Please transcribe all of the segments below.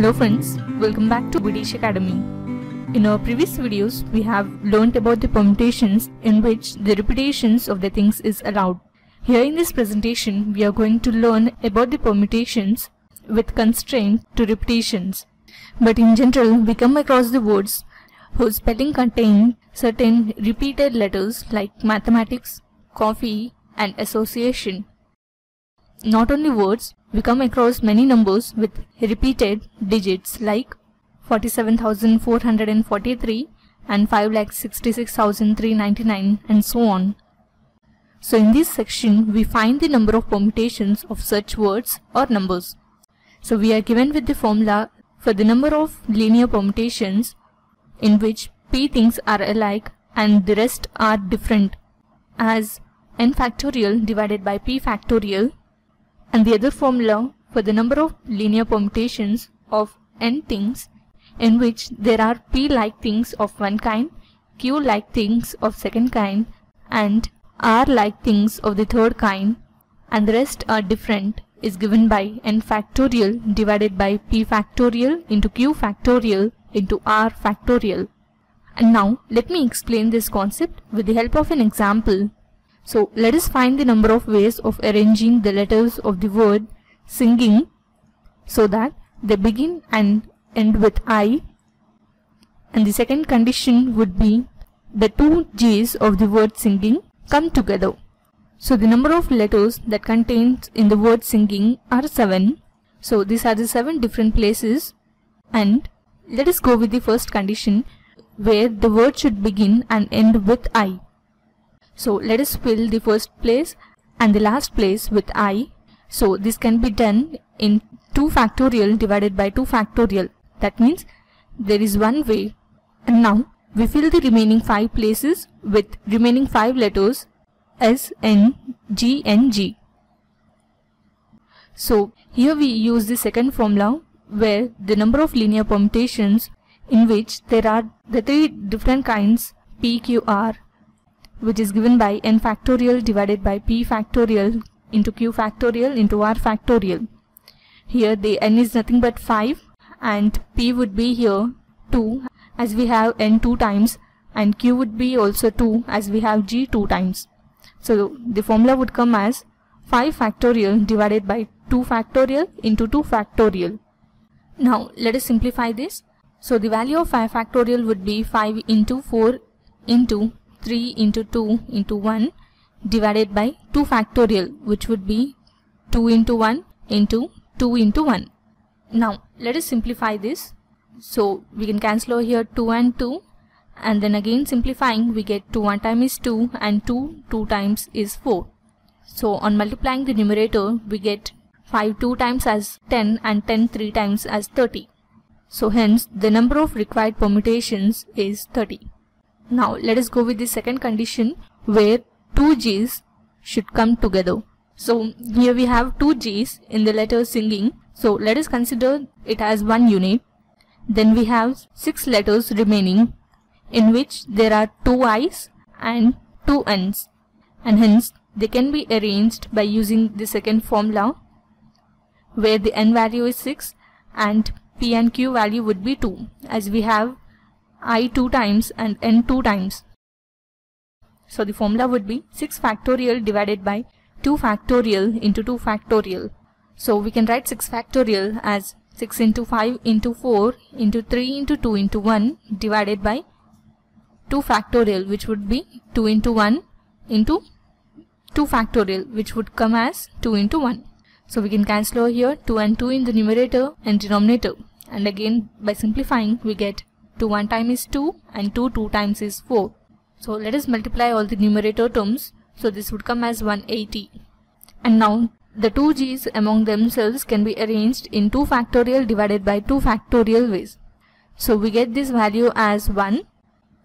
Hello friends, welcome back to Videsh Academy. In our previous videos, we have learnt about the permutations in which the repetitions of the things is allowed. Here in this presentation, we are going to learn about the permutations with constraint to repetitions. But in general, we come across the words whose spelling contain certain repeated letters like mathematics, coffee, and association. Not only words, we come across many numbers with repeated digits like 47,443 and 5,66,399 and so on. So in this section, we find the number of permutations of such words or numbers. So we are given with the formula for the number of linear permutations in which p things are alike and the rest are different as n factorial divided by p factorial, and the other formula for the number of linear permutations of n things in which there are p-like things of one kind, q-like things of second kind, and r-like things of the third kind, and the rest are different, is given by n factorial divided by p factorial into q factorial into r factorial. And now let me explain this concept with the help of an example. So let us find the number of ways of arranging the letters of the word singing so that they begin and end with I, and the second condition would be the two G's of the word singing come together. So the number of letters that contains in the word singing are 7. So these are the 7 different places, and let us go with the first condition where the word should begin and end with I. So let us fill the first place and the last place with I. So this can be done in 2 factorial divided by 2 factorial. That means there is one way. And now we fill the remaining 5 places with remaining 5 letters S, N, G and G. So here we use the second formula where the number of linear permutations in which there are the 3 different kinds P, Q, R, which is given by n factorial divided by p factorial into q factorial into r factorial. Here the n is nothing but 5 and p would be here 2 as we have n 2 times, and q would be also 2 as we have g 2 times. So the formula would come as 5 factorial divided by 2 factorial into 2 factorial. Now let us simplify this. So the value of 5 factorial would be 5 into 4 into 3 into 2 into 1 divided by 2 factorial, which would be 2 into 1 into 2 into 1. Now let us simplify this. So we can cancel over here 2 and 2, and then again simplifying we get 2 1 time is 2 and 2 2 times is 4. So on multiplying the numerator we get 5 2 times as 10 and 10 3 times as 30. So hence the number of required permutations is 30. Now let us go with the second condition where 2 G's should come together. So here we have 2 G's in the letter singing. So let us consider it as one unit. Then we have 6 letters remaining in which there are 2 I's and 2 N's, and hence they can be arranged by using the second formula where the N value is 6 and P and Q value would be 2 as we have I 2 times and N 2 times. So the formula would be 6 factorial divided by 2 factorial into 2 factorial. So we can write 6 factorial as 6 into 5 into 4 into 3 into 2 into 1 divided by 2 factorial, which would be 2 into 1 into 2 factorial, which would come as 2 into 1. So we can cancel over here 2 and 2 in the numerator and denominator, and again by simplifying we get 2 1 time is 2 and 2 2 times is 4. So let us multiply all the numerator terms. So this would come as 180. And now the 2 G's among themselves can be arranged in 2 factorial divided by 2 factorial ways. So we get this value as 1.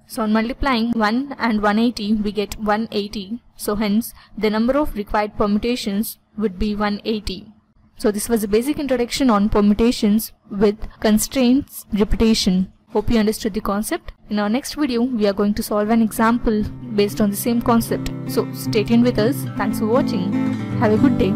So on multiplying 1 and 180 we get 180. So hence the number of required permutations would be 180. So this was a basic introduction on permutations with constraints repetition. Hope you understood the concept. In our next video, we are going to solve an example based on the same concept. So stay tuned with us. Thanks for watching. Have a good day.